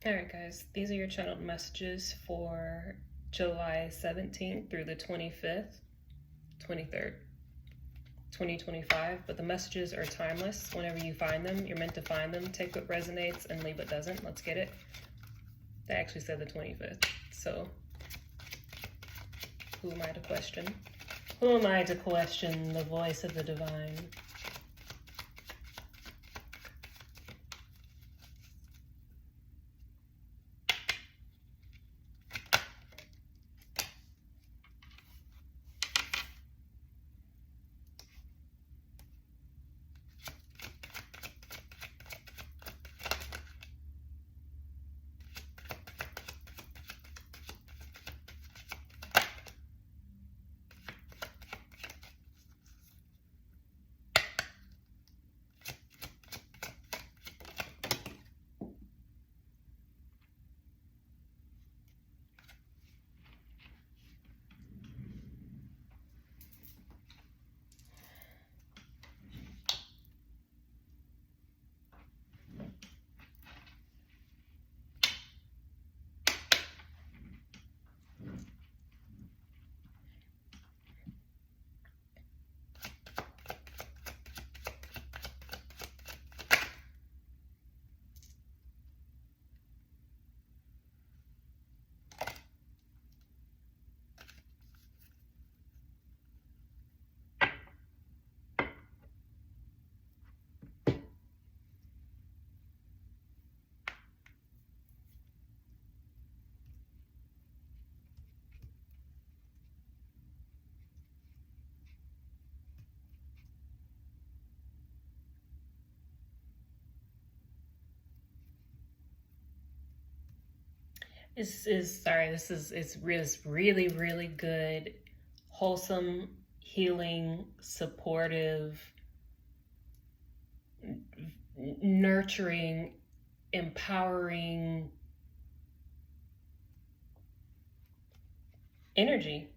All right, guys, these are your channeled messages for July 17th through the 25th, 23rd, 2025. But the messages are timeless. Whenever you find them, you're meant to find them. Take what resonates and leave what doesn't. Let's get it. They actually said the 25th. So who am I to question? Who am I to question the voice of the divine? It's really, really good, wholesome, healing, supportive, nurturing, empowering energy.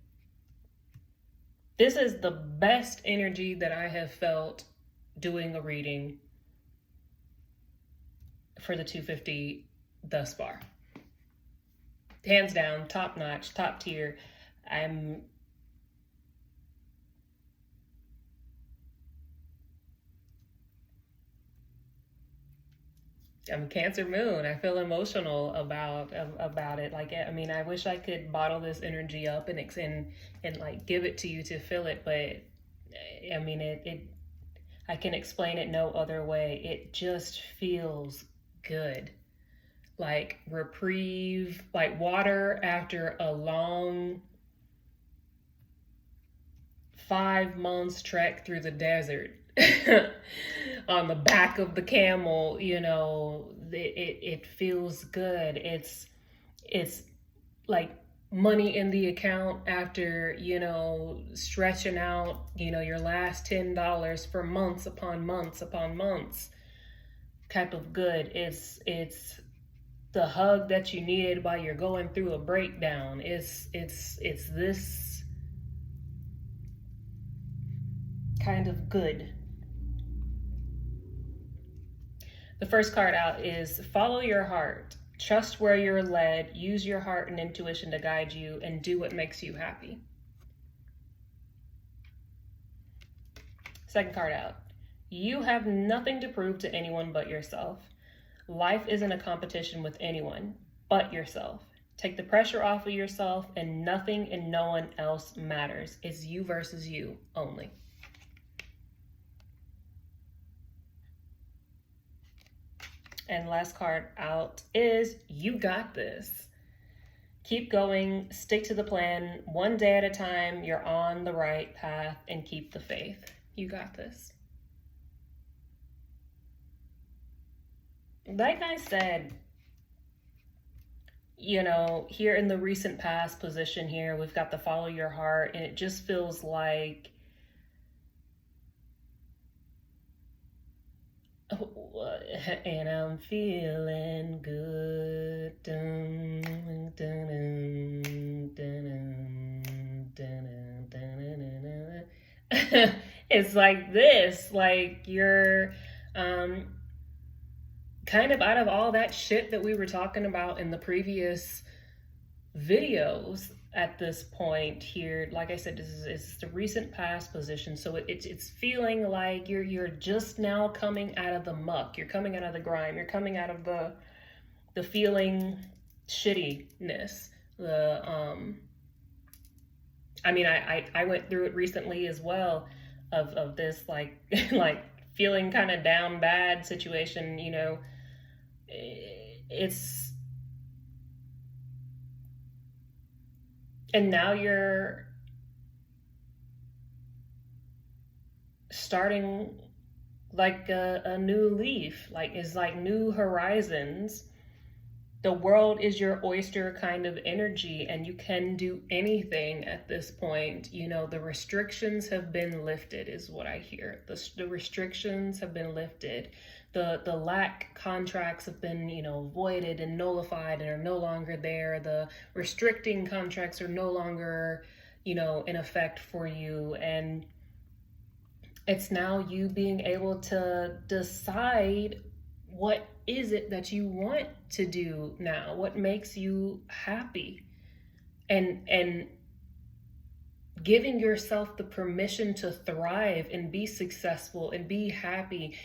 This is the best energy that I have felt doing a reading for the 250 thus far. Hands down, top notch, top tier. I'm Cancer moon. I feel emotional about it. Like, I mean, I wish I could bottle this energy up and like give it to you to feel it, but I mean, I can explain it no other way. It just feels good. Like reprieve, like water after a long 5 months trek through the desert. On the back of the camel, you know, it feels good. It's like money in the account after, you know, stretching out, you know, your last $10 for months upon months upon months type of good. It's the hug that you needed while you're going through a breakdown. It's this kind of good. The first card out is follow your heart. Trust where you're led. Use your heart and intuition to guide you and do what makes you happy. Second card out. You have nothing to prove to anyone but yourself. Life isn't a competition with anyone but yourself. Take the pressure off of yourself, and nothing and no one else matters. It's you versus you only. And last card out is you got this. Keep going, stick to the plan, one day at a time. You're on the right path, and keep the faith. You got this. Like I said, you know, here in the recent past position here, we've got the follow your heart, and it just feels like and I'm feeling good. Dun, dun, dun, dun, dun, dun, dun. It's like this, like you're kind of out of all that shit that we were talking about in the previous videos at this point here, like I said, this is the recent past position. So it's feeling like you're just now coming out of the muck. You're coming out of the grime. You're coming out of the feeling shittiness. I mean, I went through it recently as well, of this like like feeling kind of down bad situation, you know. It's, and now you're starting like a new leaf, like it's like new horizons. The world is your oyster kind of energy, and you can do anything at this point. You know, the restrictions have been lifted is what I hear. The restrictions have been lifted. The lack contracts have been, you know, voided and nullified and are no longer there. The restricting contracts are no longer, you know, in effect for you. And it's now you being able to decide what is it that you want to do now, what makes you happy, and giving yourself the permission to thrive and be successful and be happy.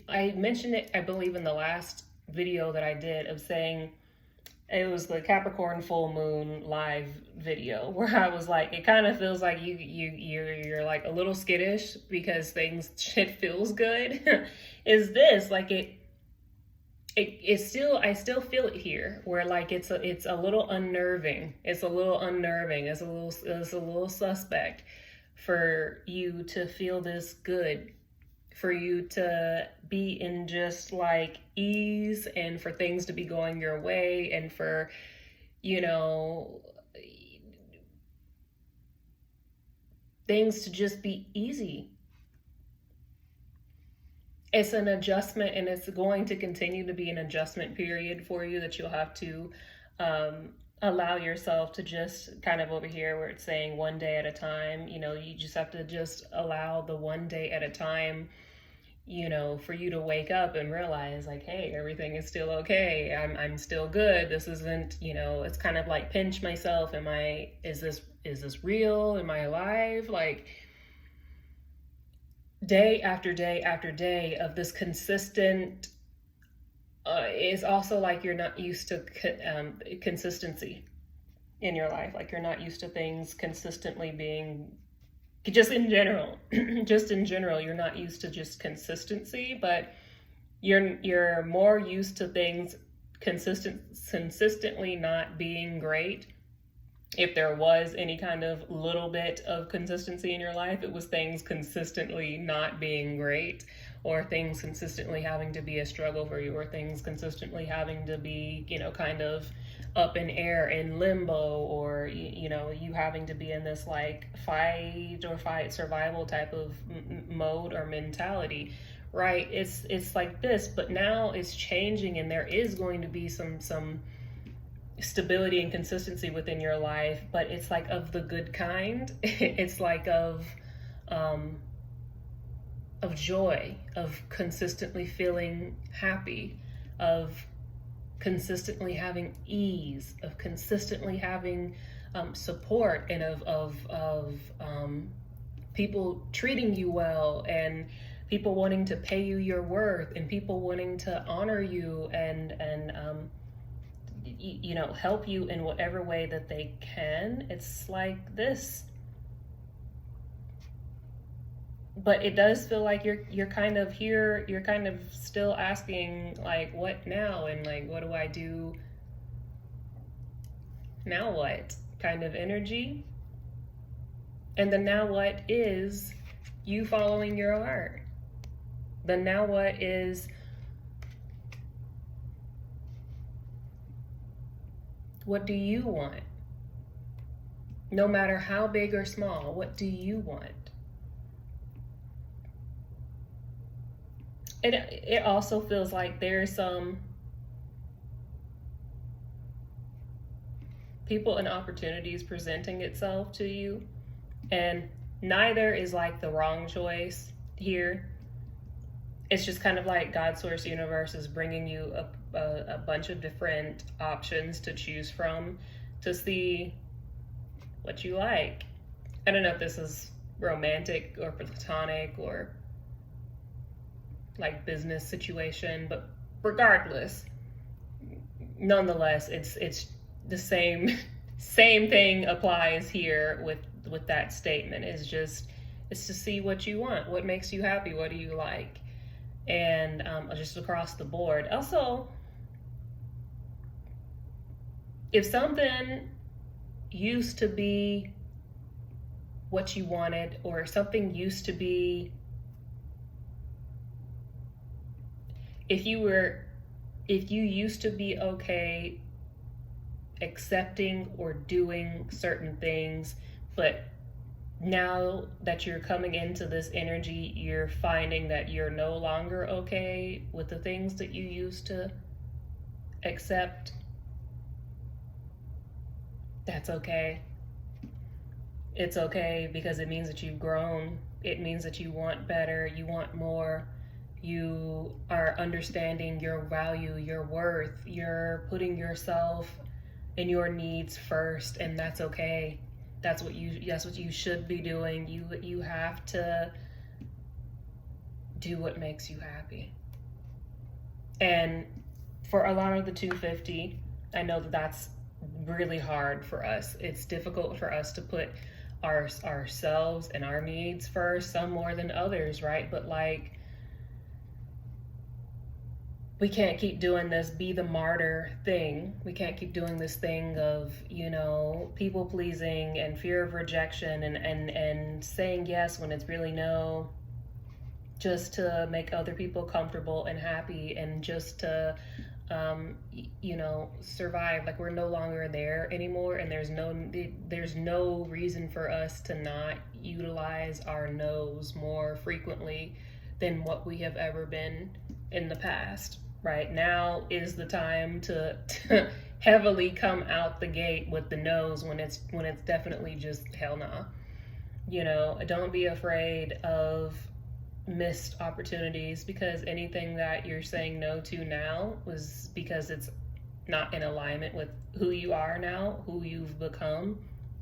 I mentioned it, I believe, in the last video that I did, of saying, it was the Capricorn full moon live video, where I was like, it kind of feels like you're like a little skittish because shit feels good. Is this like it's still, I still feel it here, where like it's a little unnerving. It's a little unnerving. It's a little suspect for you to feel this good, for you to be in just like ease, and for things to be going your way, and for, you know, things to just be easy. It's an adjustment, and it's going to continue to be an adjustment period for you, that you'll have to allow yourself to just kind of, over here where it's saying one day at a time, you know, you just have to just allow the one day at a time, you know, for you to wake up and realize like, hey, everything is still okay. I'm still good. This isn't, you know, it's kind of like pinch myself. Is this real? Am I alive? Like, day after day after day of this consistent, is also like you're not used to consistency in your life. Like, you're not used to things consistently being, just in general, you're not used to just consistency, but you're more used to things consistently not being great. If there was any kind of little bit of consistency in your life, it was things consistently not being great, or things consistently having to be a struggle for you, or things consistently having to be, you know, kind of up in air, in limbo, or, you know, you having to be in this like fight survival type of mode or mentality, right? It's like this, but now it's changing, and there is going to be some stability and consistency within your life, but it's like of the good kind. It's like of joy, of consistently feeling happy, of consistently having ease, of consistently having support, and of people treating you well, and people wanting to pay you your worth, and people wanting to honor you, and you know, help you in whatever way that they can. It's like this. But it does feel like you're kind of here, you're kind of still asking like, what now? And like, what do I do now? What kind of energy? And the now what is you following your heart. The now what is, what do you want? No matter how big or small, what do you want? It also feels like there's some people and opportunities presenting itself to you, and neither is like the wrong choice here. it's just kind of like God Source Universe is bringing you a bunch of different options to choose from to see what you like. I don't know if this is romantic or platonic or like business situation, but regardless, nonetheless, it's the same thing applies here with that statement. It's to see what you want, what makes you happy, what do you like, and just across the board. Also, if something used to be what you wanted, or something used to be, if you used to be okay accepting or doing certain things, but now that you're coming into this energy, you're finding that you're no longer okay with the things that you used to accept, that's okay. It's okay, because it means that you've grown. It means that you want better, you want more. You are understanding your value, your worth. You're putting yourself and your needs first, and that's okay. That's what you should be doing. You have to do what makes you happy. And for a lot of the 250, I know that that's really hard for us. It's difficult for us to put ourselves and our needs first, some more than others, right? But like, we can't keep doing this be the martyr thing. We can't keep doing this thing of, people pleasing and fear of rejection and saying yes when it's really no, just to make other people comfortable and happy, and just to survive. Like, we're no longer there anymore, and there's no reason for us to not utilize our no's more frequently than what we have ever been in the past. Right now is the time to heavily come out the gate with the no's when it's definitely just hell nah. Don't be afraid of missed opportunities, because anything that you're saying no to now was because it's not in alignment with who you are now, who you've become,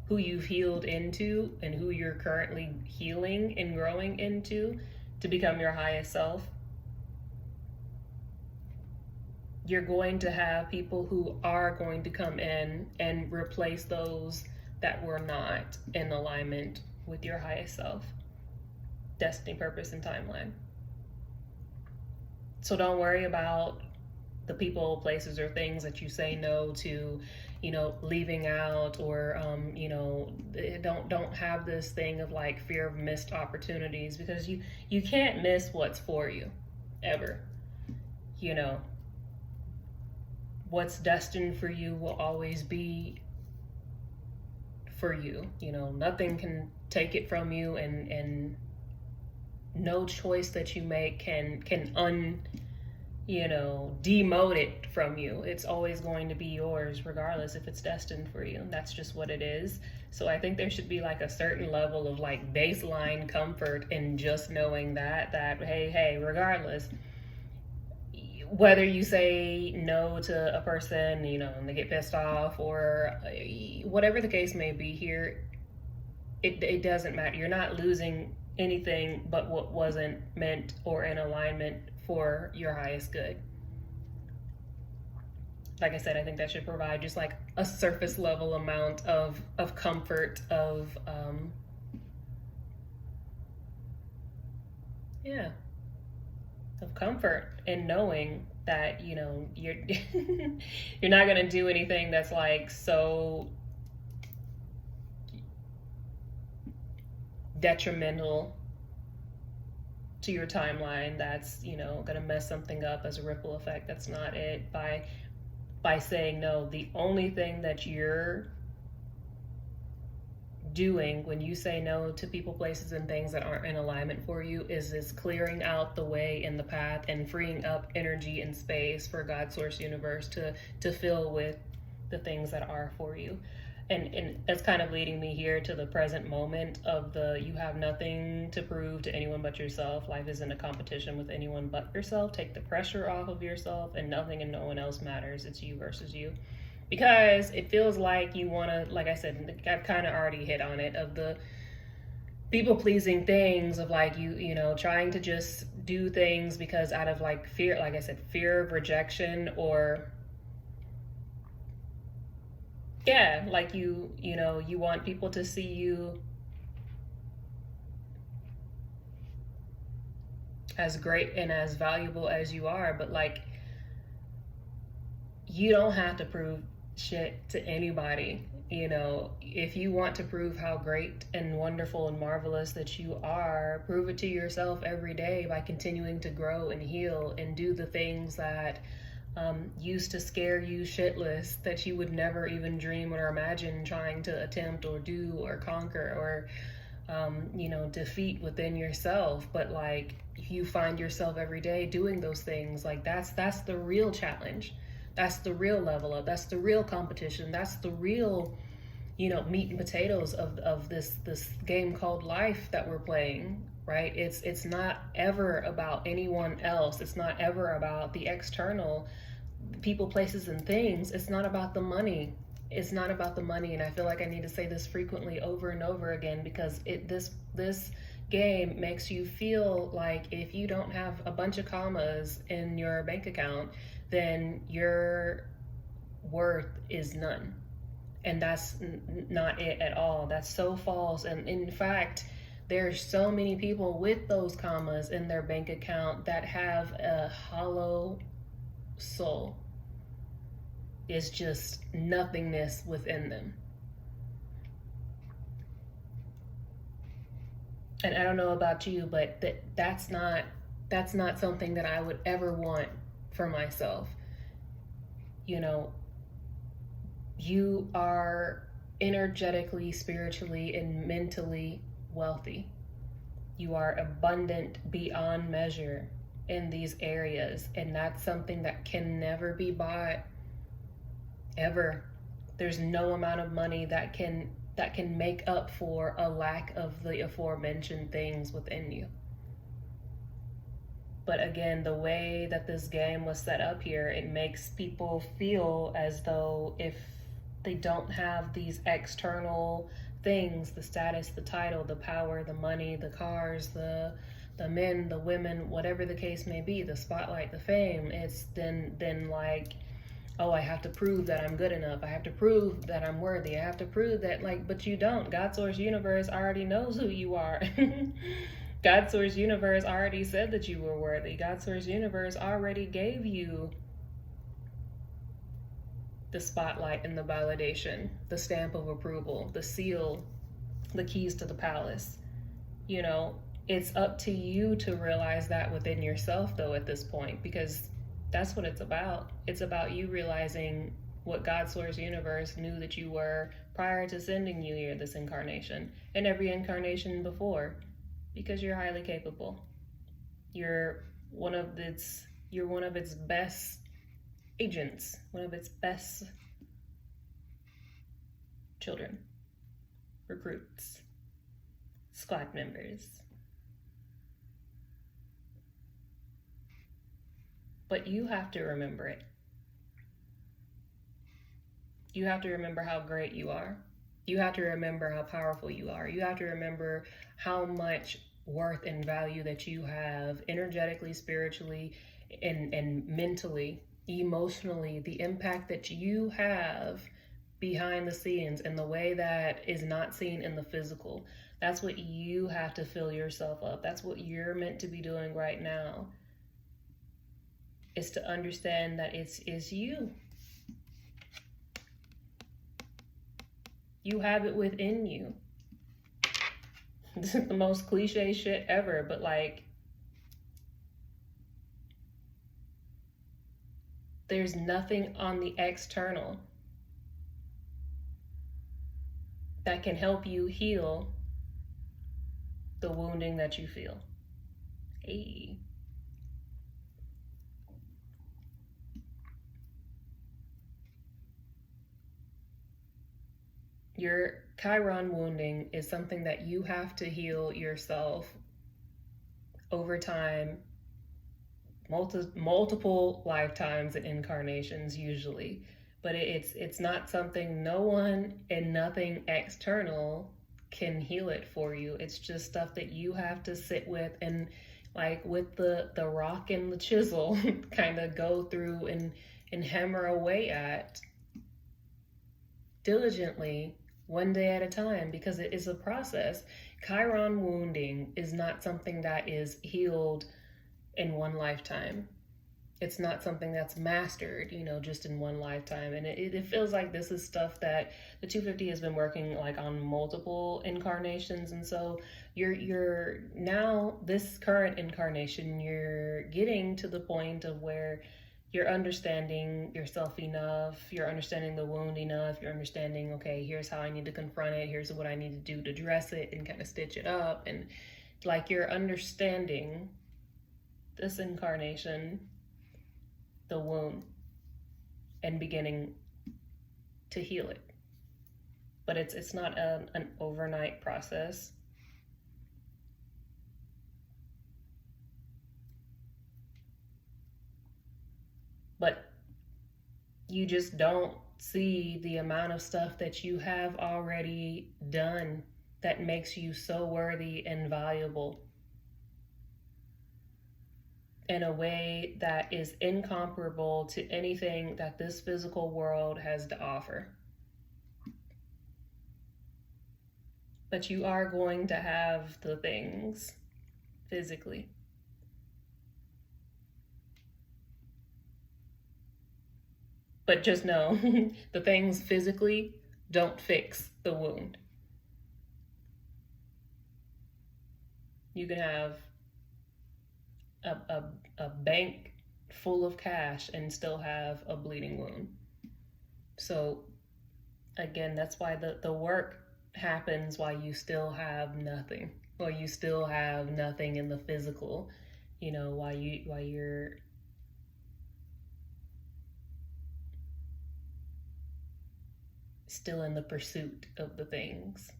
who you've healed into, and who you're currently healing and growing into to become your highest self. You're going to have people who are going to come in and replace those that were not in alignment with your highest self, destiny, purpose, and timeline. So don't worry about the people, places, or things that you say no to, leaving out, or, don't have this thing of like fear of missed opportunities, because you can't miss what's for you, ever. What's destined for you will always be for you. Nothing can take it from you, and no choice that you make can demote it from you. It's always going to be yours, regardless if it's destined for you. That's just what it is. So I think there should be like a certain level of like baseline comfort in just knowing that hey, regardless, whether you say no to a person, and they get pissed off, or whatever the case may be here, it doesn't matter. You're not losing anything but what wasn't meant or in alignment for your highest good. Like I said, I think that should provide just like a surface level amount of comfort, of comfort in knowing that you're you're not going to do anything that's like so detrimental to your timeline, that's going to mess something up as a ripple effect. That's not it. By saying no, the only thing that you're doing when you say no to people, places, and things that aren't in alignment for you is clearing out the way and the path, and freeing up energy and space for God Source Universe to fill with the things that are for you. and that's kind of leading me here to the present moment of the you have nothing to prove to anyone but yourself. Life isn't a competition with anyone but yourself. Take the pressure off of yourself, and nothing and no one else matters. It's you versus you. Because it feels like you want to, like I said, I've kind of already hit on it, of the people pleasing things, of like you know, trying to just do things because out of like fear, like I said, fear of rejection, or yeah, like you know, you want people to see you as great and as valuable as you are, but like you don't have to prove shit to anybody. You know, if you want to prove how great and wonderful and marvelous that you are, prove it to yourself every day by continuing to grow and heal and do the things that used to scare you shitless, that you would never even dream or imagine trying to attempt or do or conquer or you know, defeat within yourself. But like, if you find yourself every day doing those things, like that's the real challenge. That's the real level up. That's the real competition. That's the real, you know, meat and potatoes of this game called life that we're playing, right? It's not ever about anyone else. It's not ever about the external people, places, and things. It's not about the money. It's not about the money. And I feel like I need to say this frequently over and over again, because this game makes you feel like if you don't have a bunch of commas in your bank account, then your worth is none. And that's not it at all. That's so false. And in fact, there's so many people with those commas in their bank account that have a hollow soul. It's just nothingness within them. And I don't know about you, but that's not something that I would ever want for myself. You know, you are energetically, spiritually, and mentally wealthy. You are abundant beyond measure in these areas, and that's something that can never be bought, ever. There's no amount of money that can make up for a lack of the aforementioned things within you. But again, the way that this game was set up here, it makes people feel as though if they don't have these external things, the status, the title, the power, the money, the cars, the men, the women, whatever the case may be, the spotlight, the fame, it's then like, oh, I have to prove that I'm good enough. I have to prove that I'm worthy. I have to prove that, like, but you don't. God Source Universe already knows who you are. God Source Universe already said that you were worthy. God Source Universe already gave you the spotlight and the validation, the stamp of approval, the seal, the keys to the palace. You know, it's up to you to realize that within yourself, though, at this point, because that's what it's about. It's about you realizing what God Source Universe knew that you were prior to sending you here this incarnation and every incarnation before, because you're highly capable. You're one of its best agents, one of its best children, recruits, squad members. But you have to remember it. You have to remember how great you are. You have to remember how powerful you are. You have to remember how much worth and value that you have energetically, spiritually, and mentally, emotionally, the impact that you have behind the scenes in the way that is not seen in the physical. That's what you have to fill yourself up. That's what you're meant to be doing right now, is to understand that it's you. You have it within you. This is the most cliche shit ever, but like, there's nothing on the external that can help you heal the wounding that you feel. Hey. Your Chiron wounding is something that you have to heal yourself over time, multiple lifetimes and incarnations usually. But it's not something, no one and nothing external can heal it for you. It's just stuff that you have to sit with and, like with the rock and the chisel, kind of go through and hammer away at diligently, one day at a time, because it is a process. Chiron wounding is not something that is healed in one lifetime. It's not something that's mastered, just in one lifetime. And it feels like this is stuff that the 250 has been working like on multiple incarnations. And so you're now, this current incarnation, you're getting to the point of where you're understanding yourself enough, you're understanding the wound enough, you're understanding, okay, here's how I need to confront it, here's what I need to do to dress it and kind of stitch it up. And like you're understanding this incarnation, the wound, and beginning to heal it. But it's not an overnight process. But you just don't see the amount of stuff that you have already done that makes you so worthy and valuable in a way that is incomparable to anything that this physical world has to offer. But you are going to have the things physically. But just know, the things physically don't fix the wound. You can have a bank full of cash and still have a bleeding wound. So again, that's why the work happens while you still have nothing, while you still have nothing in the physical, while you're still in the pursuit of the things.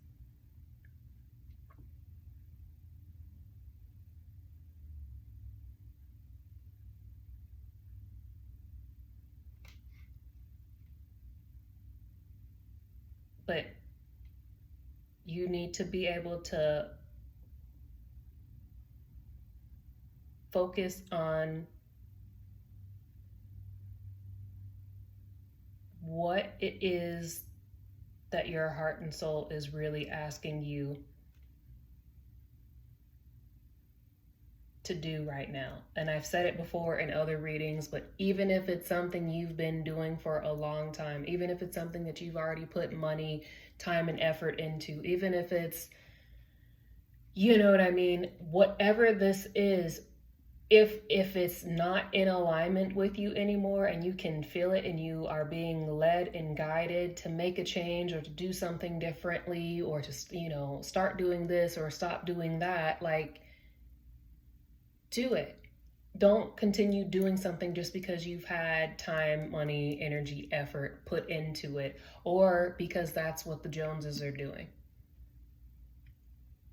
But you need to be able to focus on what it is that your heart and soul is really asking you to do right now. And I've said it before in other readings, but even if it's something you've been doing for a long time, even if it's something that you've already put money, time, and effort into, even if it's, you know what I mean, whatever this is, if it's not in alignment with you anymore and you can feel it and you are being led and guided to make a change or to do something differently or to, start doing this or stop doing that, like, do it. Don't continue doing something just because you've had time, money, energy, effort put into it, or because that's what the Joneses are doing.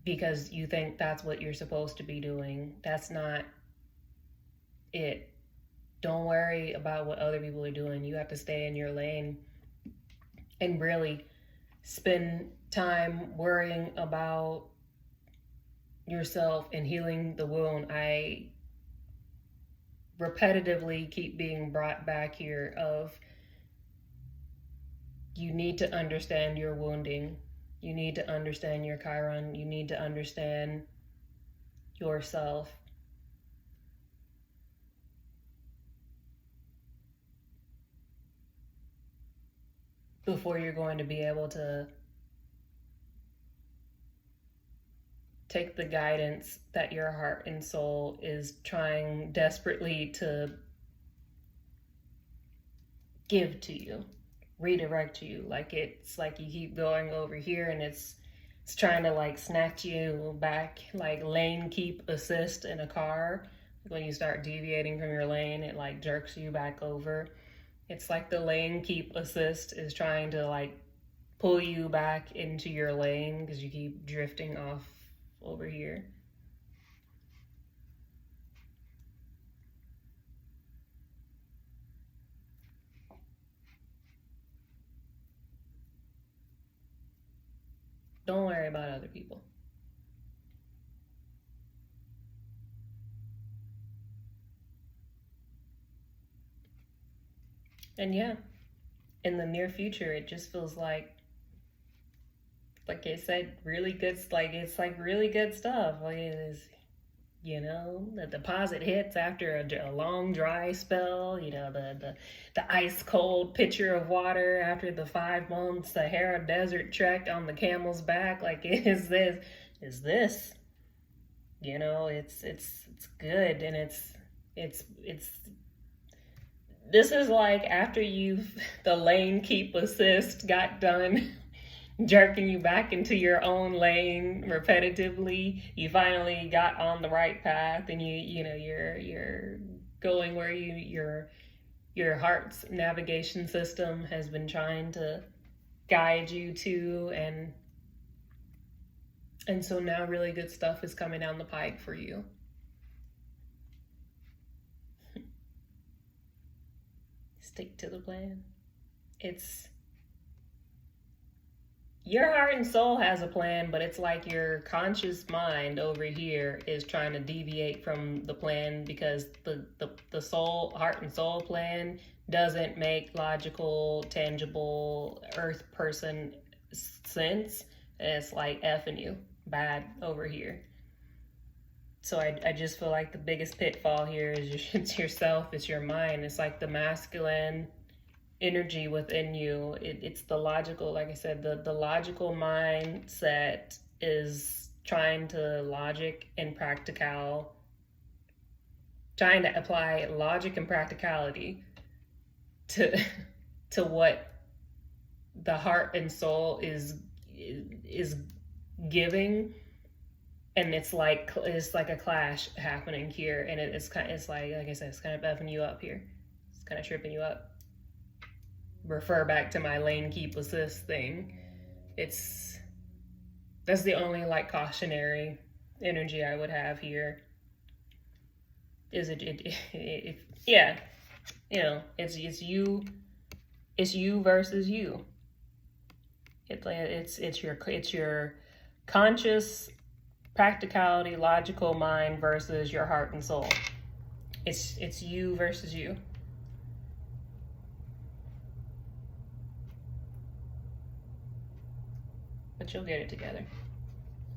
Because you think that's what you're supposed to be doing. That's not it. Don't worry about what other people are doing. You have to stay in your lane and really spend time worrying about yourself and healing the wound. I repetitively keep being brought back here of, you need to understand your wounding. You need to understand your Chiron. You need to understand yourself. Before you're going to be able to take the guidance that your heart and soul is trying desperately to give to you, redirect to you. Like it's like you keep going over here and it's trying to like snatch you back, like lane keep assist in a car. When you start deviating from your lane, it like jerks you back over. It's like the lane keep assist is trying to like pull you back into your lane because you keep drifting off over here. Don't worry about other people. And yeah, in the near future, it just feels like I said, really good. Like it's like really good stuff. Like it is, the deposit hits after a long dry spell. The ice cold pitcher of water after the 5 months Sahara Desert trek on the camel's back. Like is this? It's good, and it's this is like after the lane keep assist got done jerking you back into your own lane repetitively. You finally got on the right path, and you're going where your heart's navigation system has been trying to guide you to, and so now really good stuff is coming down the pike for you. Stick to the plan. It's your heart and soul has a plan, but it's like your conscious mind over here is trying to deviate from the plan because the soul, heart and soul plan doesn't make logical, tangible earth person sense. And it's like effing you bad over here. So I just feel like the biggest pitfall here is it's yourself, it's your mind. It's like the masculine energy within you. It's the logical, like I said, the logical mindset is trying to trying to apply logic and practicality to what the heart and soul is giving. And it's like a clash happening here, and it's like I said, it's kind of effing you up here. It's kind of tripping you up. Refer back to my lane keep assist thing. That's the only like cautionary energy I would have here. Is yeah, it's you versus you. It's your conscious practicality, logical mind versus your heart and soul. It's you versus you. But you'll get it together.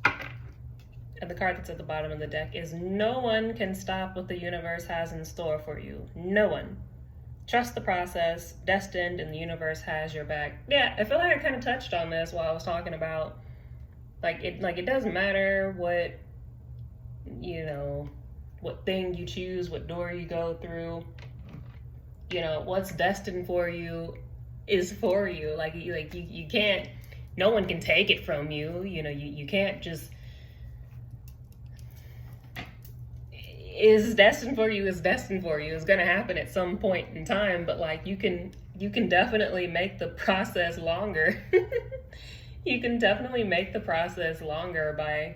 And the card that's at the bottom of the deck is no one can stop what the universe has in store for you. No one. Trust the process, destined, and the universe has your back. Yeah, I feel like I kind of touched on this while I was talking about it doesn't matter what thing you choose, what door you go through. What's destined for you is for you. You can't, no one can take it from you. You can't just, is destined for you is destined for you. It's going to happen at some point in time, but you can definitely make the process longer. You can definitely make the process longer by,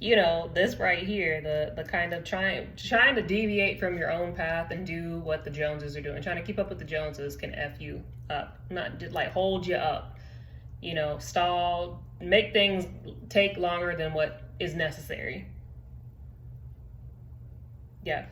this right here, the kind of trying to deviate from your own path and do what the Joneses are doing. Trying to keep up with the Joneses can F you up, not just hold you up, stall, make things take longer than what is necessary. Yeah.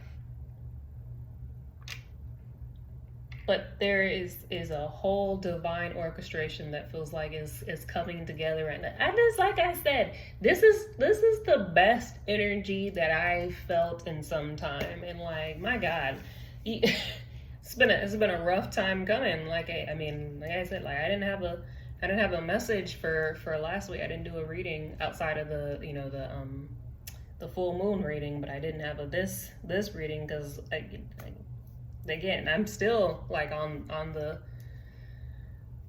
But there is a whole divine orchestration that feels like is coming together right now. And it's like I said, this is the best energy that I've felt in some time. And my God, it's been a rough time coming. Like I said, I didn't have a message for last week. I didn't do a reading outside of the full moon reading, but I didn't have this reading because again, I'm still on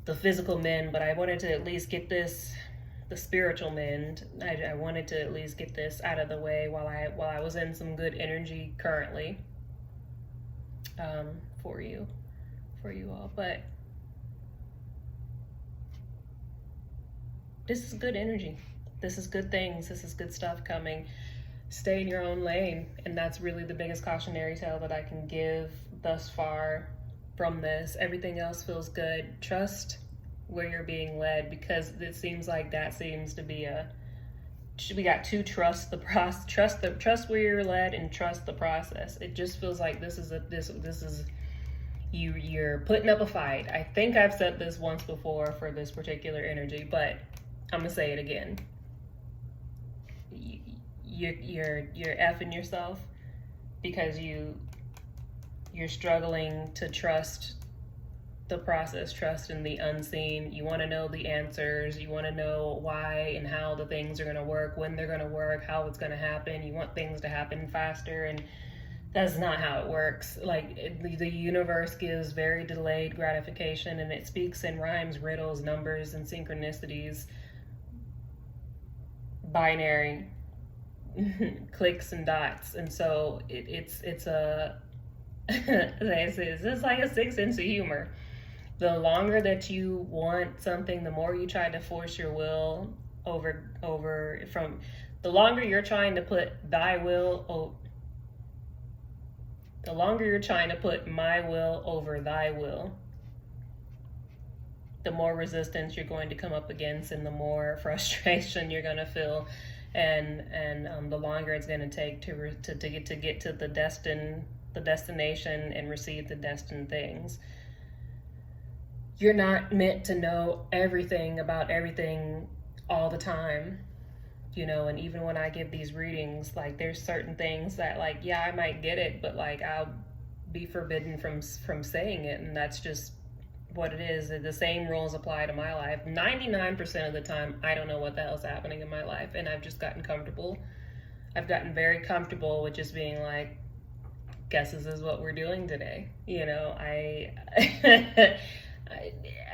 the physical mend, but I wanted to at least get the spiritual mend. I wanted to at least get this out of the way while I was in some good energy currently, for you all. But this is good energy. This is good things. This is good stuff coming. Stay in your own lane. And that's really the biggest cautionary tale that I can give thus far from this. Everything else feels good. Trust where you're being led, because it seems like that seems to be we got to trust the process, trust where you're led, and trust the process. It just feels like this is you're putting up a fight. I think I've said this once before for this particular energy, but I'm gonna say it again. You're effing yourself because you're struggling to trust the process, trust in the unseen. You want to know the answers. You want to know why and how the things are going to work, when they're going to work, how it's going to happen. You want things to happen faster, and that's not how it works. Like, the universe gives very delayed gratification, and it speaks in rhymes, riddles, numbers, and synchronicities, binary clicks and dots. And so it's a it's like a 6 sense of humor. The longer that you want something, the more you try to force your will over from the longer you're trying to put thy will the longer you're trying to put my will over thy will, the more resistance you're going to come up against, and the more frustration you're going to feel, and the longer it's going to take to get to the destination and receive the destined things. You're not meant to know everything about everything all the time, and even when I give these readings, like, there's certain things that, like, yeah, I might get it, but, like, I'll be forbidden from saying it, and that's just what it is. The same rules apply to my life. 99% of the time, I don't know what the hell's happening in my life, and I've just gotten comfortable. I've gotten very comfortable with just being like, guess this is what we're doing today. I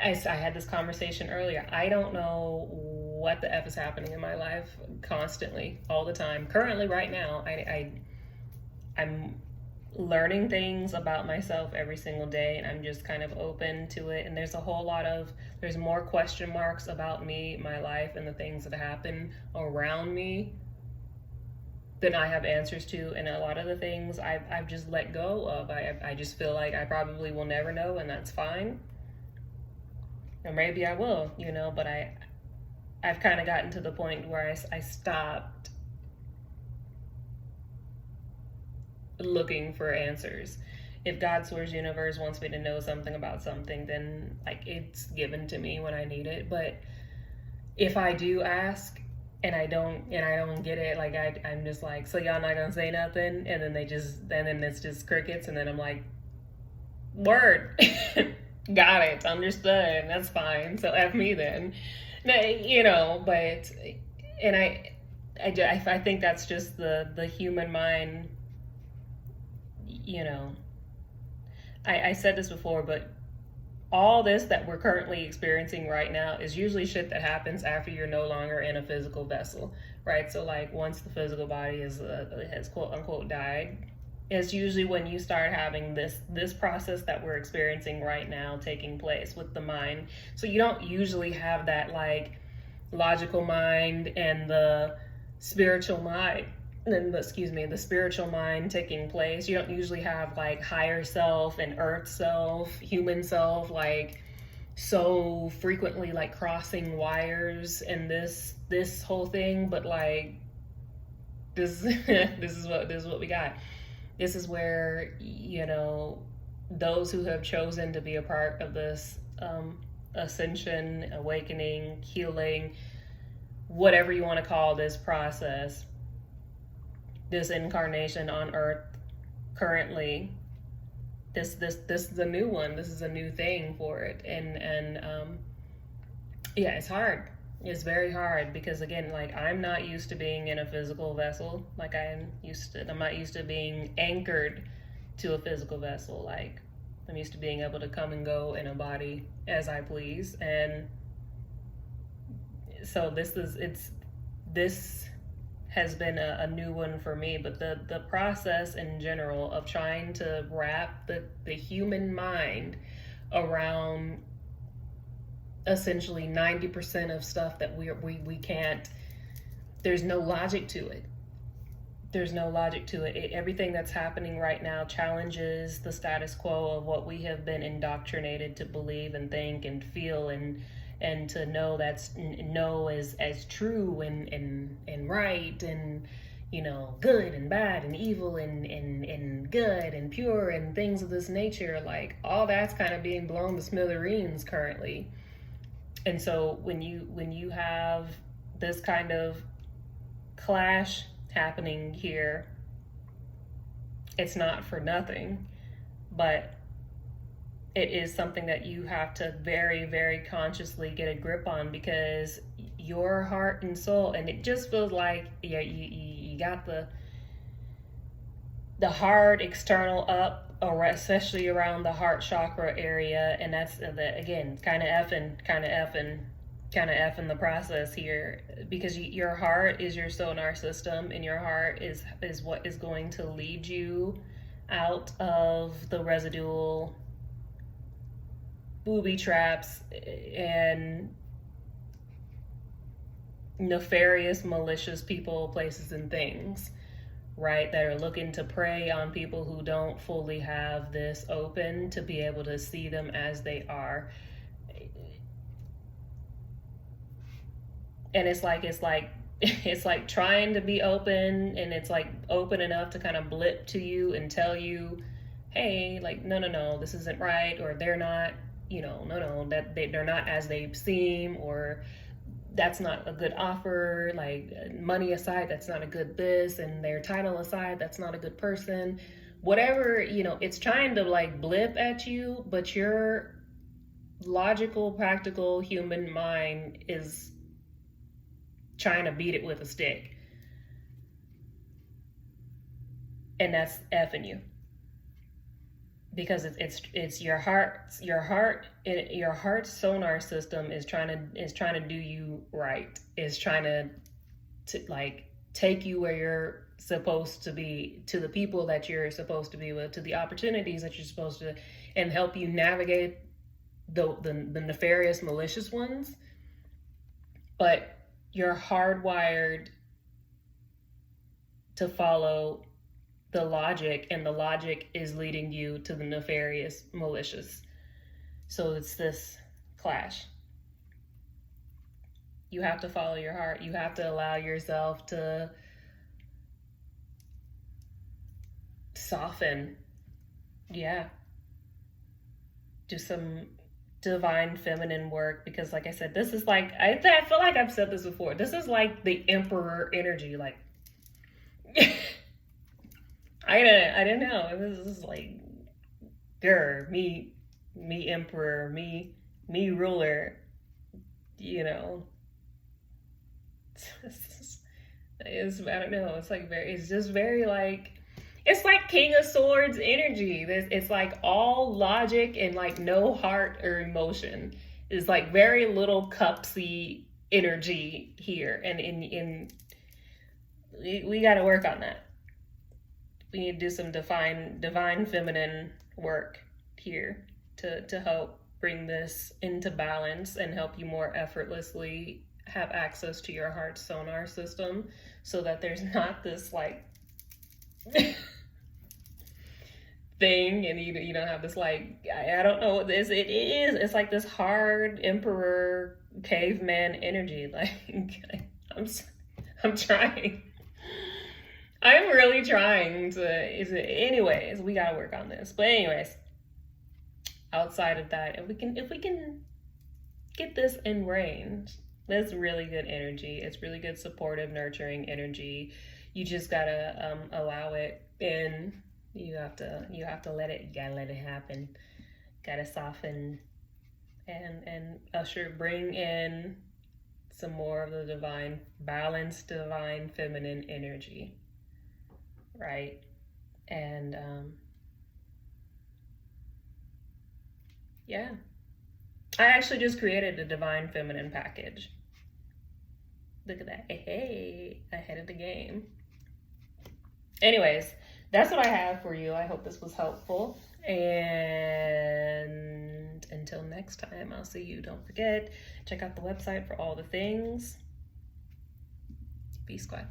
had this conversation earlier. I don't know what the F is happening in my life constantly, all the time. Currently, right now, I'm learning things about myself every single day, and I'm just kind of open to it. And there's more question marks about me, my life, and the things that happen around me than I have answers to. And a lot of the things I've just let go of. I just feel like I probably will never know, and that's fine. Or maybe I will, but I've kind of gotten to the point where I stopped looking for answers. If God, source, universe wants me to know something about something, then, like, it's given to me when I need it. But if I do ask and I don't get it, like, I'm just like, so y'all not gonna say nothing? And then then it's just crickets, and then I'm like, word. Got it, understood, that's fine, so F me then. But, and I think that's just the human mind. I said this before, but all this that we're currently experiencing right now is usually shit that happens after you're no longer in a physical vessel, right? So, like, once the physical body has quote unquote died, it's usually when you start having this process that we're experiencing right now taking place with the mind. So you don't usually have that, like, logical mind and the spiritual mind, the spiritual mind taking place. You don't usually have, like, higher self and earth self, human self, like, so frequently, like, crossing wires and this whole thing. But, like, this this is what we got. This is where, those who have chosen to be a part of this ascension, awakening, healing, whatever you want to call this process, this incarnation on earth currently, this is a new one. This is a new thing for it. And yeah, it's hard. It's very hard because, again, like, I'm not used to being in a physical vessel. Like, I'm not used to being anchored to a physical vessel. Like, I'm used to being able to come and go in a body as I please. And so this has been a new one for me. But the process in general of trying to wrap the human mind around essentially 90% of stuff that we can't, there's no logic to it. There's no logic to it. Everything that's happening right now challenges the status quo of what we have been indoctrinated to believe and think and feel, and to know that's know as true and right, and good and bad and evil and good and pure and things of this nature. Like, all that's kind of being blown to smithereens currently. And so when you have this kind of clash happening here, it's not for nothing, but it is something that you have to very, very consciously get a grip on, because your heart and soul, and it just feels like, yeah, you got the hard external up, or especially around the heart chakra area, and that's again kind of effing the process here, because your heart is your sonar system, and your heart is what is going to lead you out of the residual booby traps and nefarious, malicious people, places, and things, right, that are looking to prey on people who don't fully have this open to be able to see them as they are. And it's like trying to be open, and it's like open enough to kind of blip to you and tell you, hey, like, no, this isn't right, or they're not, no, that they're not as they seem, or that's not a good offer, like, money aside, that's not a good this, and their title aside, that's not a good person. Whatever, it's trying to like blip at you, but your logical, practical human mind is trying to beat it with a stick. And that's effing you. Because it's your heart's sonar system is trying to do you right. Is trying to like take you where you're supposed to be, to the people that you're supposed to be with, to the opportunities that you're supposed to, and help you navigate the nefarious, malicious ones. But you're hardwired to follow the logic, and the logic is leading you to the nefarious, malicious. So it's this clash. You have to follow your heart. You have to allow yourself to soften. Yeah. Do some divine feminine work, because like I said, this is like, I feel like I've said this before. This is like the emperor energy. Like, I don't know. This is like, me emperor, me ruler, It's I don't know. It's just very like, it's like King of Swords energy. It's like all logic and like no heart or emotion. It's like very little cupsy energy here, and we got to work on that. We need to do some divine feminine work here to help bring this into balance and help you more effortlessly have access to your heart sonar system, so that there's not this like thing, and you don't have this like, I don't know what this it is. It's like this hard emperor caveman energy. Like, I'm trying. I'm really trying to. Anyways, we gotta work on this. But anyways, outside of that, if we can get this in range, that's really good energy. It's really good, supportive, nurturing energy. You just gotta allow it in. You have to let it. You gotta let it happen. Gotta soften and bring in some more of the divine, balanced, divine feminine energy. Right? And yeah, I actually just created a divine feminine package. Look at that. Hey, ahead of the game. Anyways, that's what I have for you. I hope this was helpful, and until next time, I'll see you. Don't forget, check out the website for all the things. Peace, squad.